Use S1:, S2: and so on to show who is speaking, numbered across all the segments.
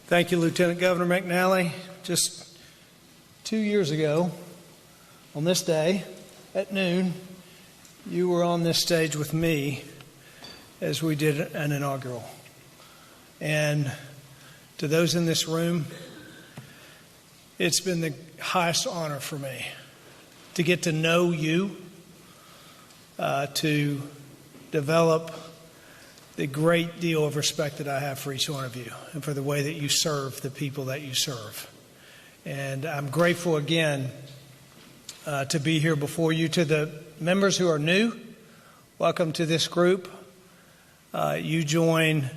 S1: Thank you, Lieutenant Governor McNally. Just 2 years ago, on this day at noon, you were on this stage with me as we did an inaugural. And to those in this room, it's been the highest honor for me to get to know you, to develop the great deal of respect that I have for each one of you and for the way that you serve the people that you serve. And I'm grateful again to be here before you. To the members who are new, welcome to this group. You join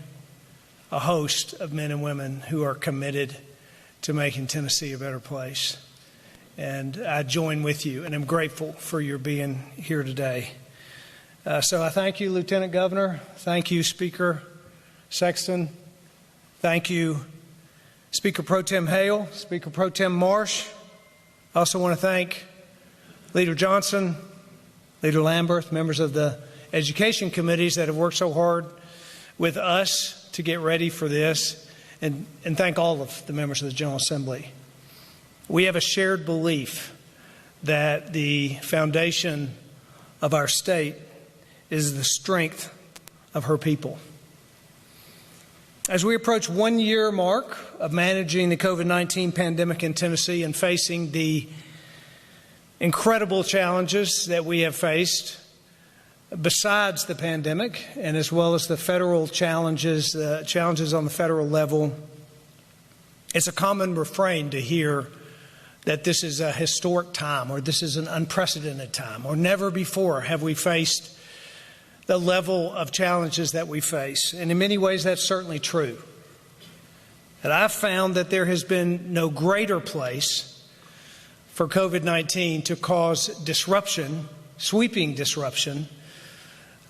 S1: a host of men and women who are committed to making Tennessee a better place. And I join with you, and I'm grateful for your being here today. So I thank you, Lieutenant Governor. Thank you, Speaker Sexton. Thank you, Speaker Pro Tem Hale, Speaker Pro Tem Marsh. I also want to thank Leader Johnson, Leader Lamberth, members of the education committees that have worked so hard with us to get ready for this, and thank all of the members of the General Assembly. We have a shared belief that the foundation of our state is the strength of her people. As we approach 1 year mark of managing the COVID-19 pandemic in Tennessee and facing the incredible challenges that we have faced besides the pandemic, and as well as the federal challenges, challenges on the federal level, it's a common refrain to hear that this is a historic time, or this is an unprecedented time, or never before have we faced the level of challenges that we face. And in many ways, that's certainly true. And I've found that there has been no greater place for COVID-19 to cause disruption, sweeping disruption,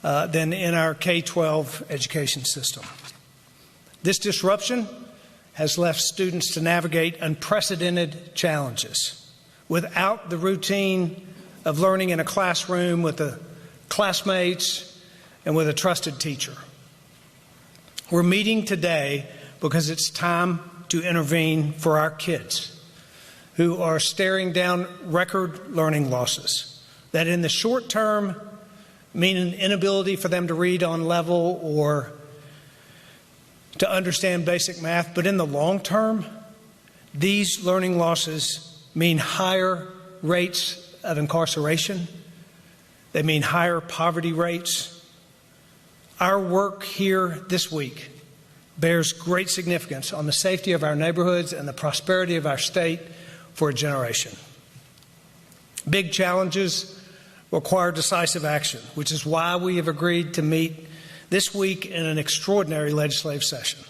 S1: than in our K-12 education system. This disruption has left students to navigate unprecedented challenges without the routine of learning in a classroom with the classmates and with a trusted teacher. We're meeting today because it's time to intervene for our kids who are staring down record learning losses that in the short term mean an inability for them to read on level or to understand basic math, but in the long term, these learning losses mean higher rates of incarceration. They mean higher poverty rates. Our work here this week bears great significance on the safety of our neighborhoods and the prosperity of our state for a generation. Big challenges require decisive action, which is why we have agreed to meet this week in an extraordinary legislative session.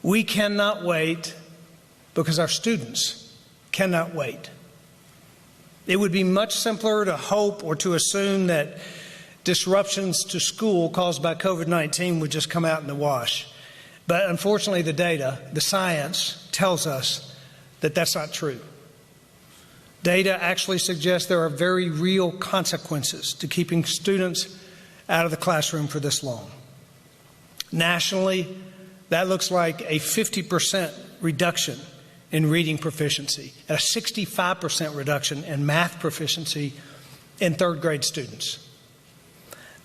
S1: We cannot wait because our students cannot wait. It would be much simpler to hope or to assume that disruptions to school caused by COVID-19 would just come out in the wash. But unfortunately, the data, the science tells us that that's not true. Data actually suggests there are very real consequences to keeping students out of the classroom for this long. Nationally, that looks like a 50% reduction in reading proficiency, and a 65% reduction in math proficiency in third grade students.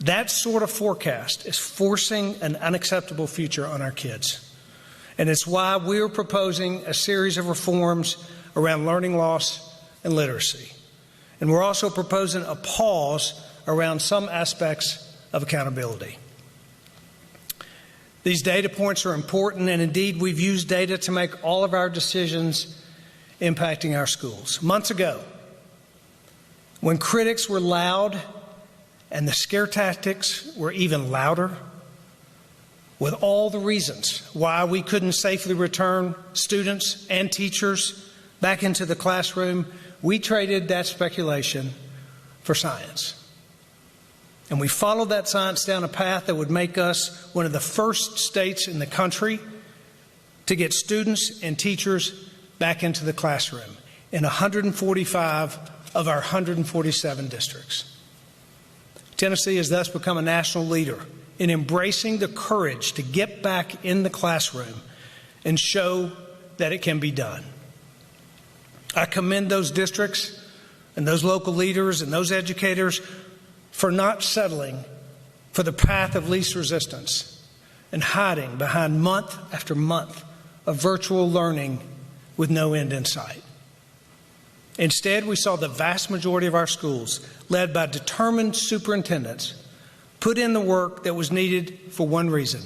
S1: That sort of forecast is forcing an unacceptable future on our kids. And it's why we're proposing a series of reforms around learning loss and literacy. And we're also proposing a pause around some aspects of accountability. These data points are important, and indeed we've used data to make all of our decisions impacting our schools. Months ago, when critics were loud and the scare tactics were even louder, with all the reasons why we couldn't safely return students and teachers back into the classroom, we traded that speculation for science. And we followed that science down a path that would make us one of the first states in the country to get students and teachers back into the classroom in 145 of our 147 districts. Tennessee has thus become a national leader in embracing the courage to get back in the classroom and show that it can be done. I commend those districts and those local leaders and those educators for not settling for the path of least resistance and hiding behind month after month of virtual learning with no end in sight. Instead, we saw the vast majority of our schools, led by determined superintendents, put in the work that was needed for one reason: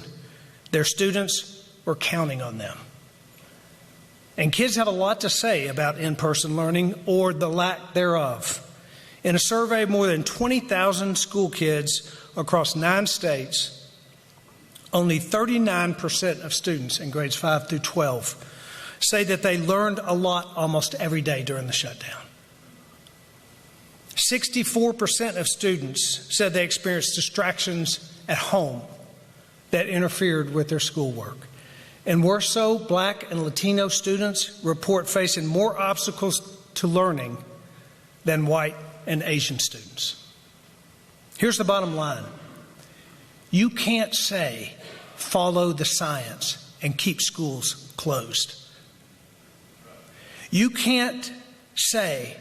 S1: their students were counting on them. And kids have a lot to say about in-person learning or the lack thereof. In a survey of more than 20,000 school kids across 9 states, only 39% of students in grades 5 through 12 say that they learned a lot almost every day during the shutdown. 64% of students said they experienced distractions at home that interfered with their schoolwork. And worse so, Black and Latino students report facing more obstacles to learning than white and Asian students. Here's the bottom line. You can't say, follow the science and keep schools closed. You can't say,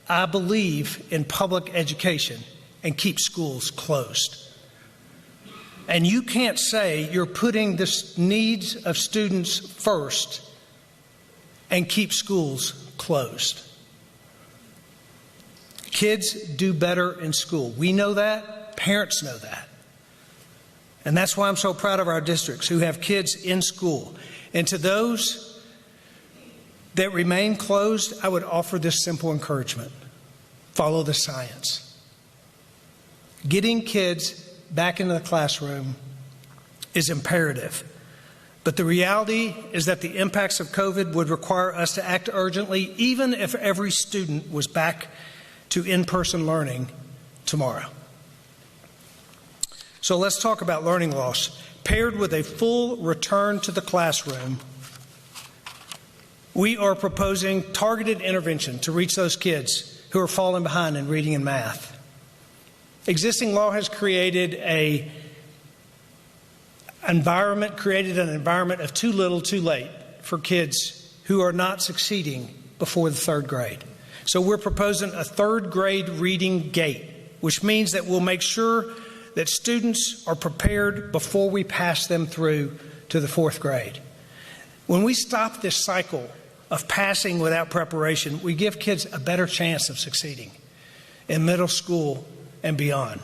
S1: I believe in public education and keep schools closed. And you can't say you're putting the needs of students first and keep schools closed. Kids do better in school. We know that. Parents know that. And that's why I'm so proud of our districts who have kids in school. And to those that remain closed, I would offer this simple encouragement. Follow the science. Getting kids back into the classroom is imperative. But the reality is that the impacts of COVID would require us to act urgently, even if every student was back to in-person learning tomorrow. So let's talk about learning loss. Paired with a full return to the classroom, we are proposing targeted intervention to reach those kids who are falling behind in reading and math. Existing law has created an environment of too little, too late for kids who are not succeeding before the 3rd grade. So we're proposing a 3rd grade reading gate, which means that we'll make sure that students are prepared before we pass them through to the 4th grade. When we stop this cycle of passing without preparation, we give kids a better chance of succeeding in middle school and beyond.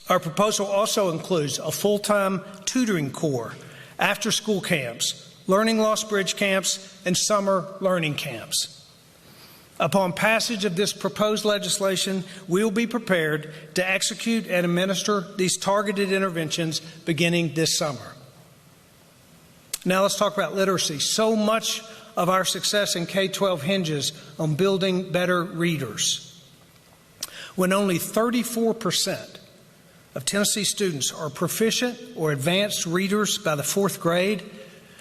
S1: Our proposal also includes a full-time tutoring corps, after-school camps, learning loss bridge camps, and summer learning camps. Upon passage of this proposed legislation, we will be prepared to execute and administer these targeted interventions beginning this summer. Now let's talk about literacy. So much of our success in K-12 hinges on building better readers. When only 34% of Tennessee students are proficient or advanced readers by the 4th grade,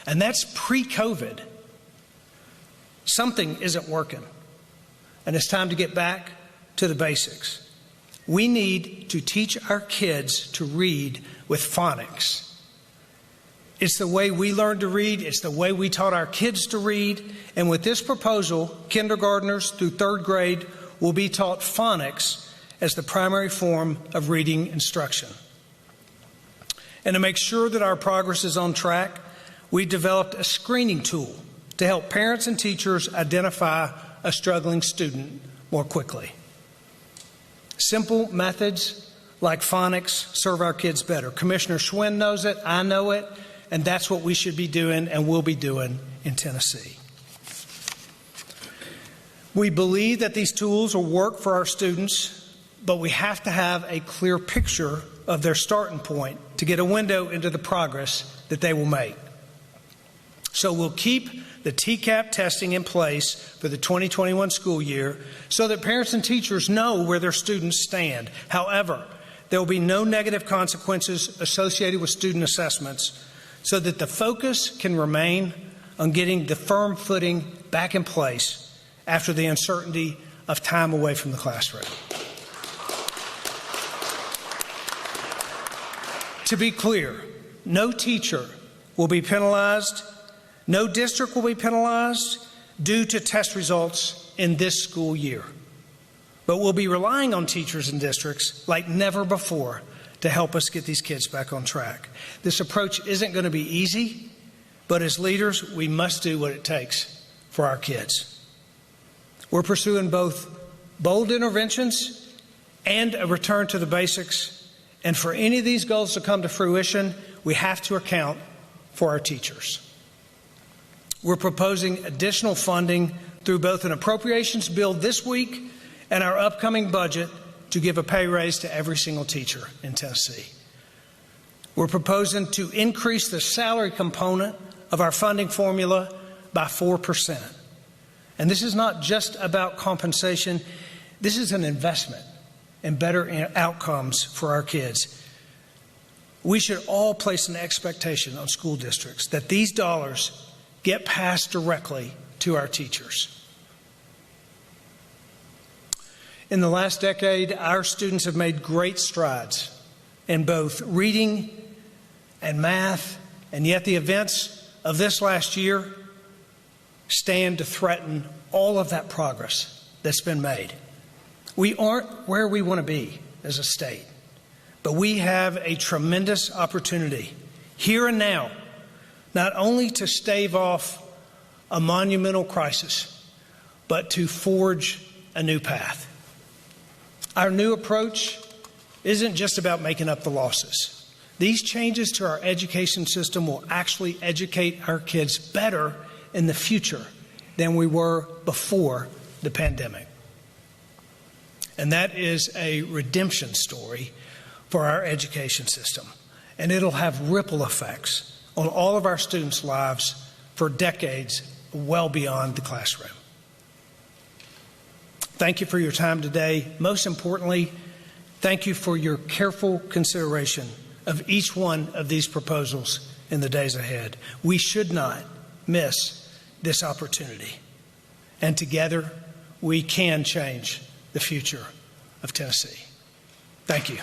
S1: and that's pre-COVID, something isn't working. And it's time to get back to the basics. We need to teach our kids to read with phonics. It's the way we learned to read. It's the way we taught our kids to read. And with this proposal, kindergartners through 3rd grade will be taught phonics as the primary form of reading instruction. And to make sure that our progress is on track, we developed a screening tool to help parents and teachers identify a struggling student more quickly. Simple methods like phonics serve our kids better. Commissioner Schwinn knows it, I know it, and that's what we should be doing and will be doing in Tennessee. We believe that these tools will work for our students, but we have to have a clear picture of their starting point to get a window into the progress that they will make. So we'll keep the TCAP testing in place for the 2021 school year so that parents and teachers know where their students stand. However, there will be no negative consequences associated with student assessments so that the focus can remain on getting the firm footing back in place after the uncertainty of time away from the classroom. To be clear, no teacher will be penalized No district will be penalized due to test results in this school year. But we'll be relying on teachers and districts like never before to help us get these kids back on track. This approach isn't going to be easy, but as leaders, we must do what it takes for our kids. We're pursuing both bold interventions and a return to the basics. And for any of these goals to come to fruition, we have to account for our teachers. We're proposing additional funding through both an appropriations bill this week and our upcoming budget to give a pay raise to every single teacher in Tennessee. We're proposing to increase the salary component of our funding formula by 4%. And this is not just about compensation. This is an investment in better outcomes for our kids. We should all place an expectation on school districts that these dollars get passed directly to our teachers. In the last decade, our students have made great strides in both reading and math, and yet the events of this last year stand to threaten all of that progress that's been made. We aren't where we want to be as a state, but we have a tremendous opportunity here and now, not only to stave off a monumental crisis, but to forge a new path. Our new approach isn't just about making up the losses. These changes to our education system will actually educate our kids better in the future than we were before the pandemic. And that is a redemption story for our education system. And it'll have ripple effects on all of our students' lives for decades well beyond the classroom. Thank you for your time today. Most importantly, thank you for your careful consideration of each one of these proposals in the days ahead. We should not miss this opportunity. And together, we can change the future of Tennessee. Thank you.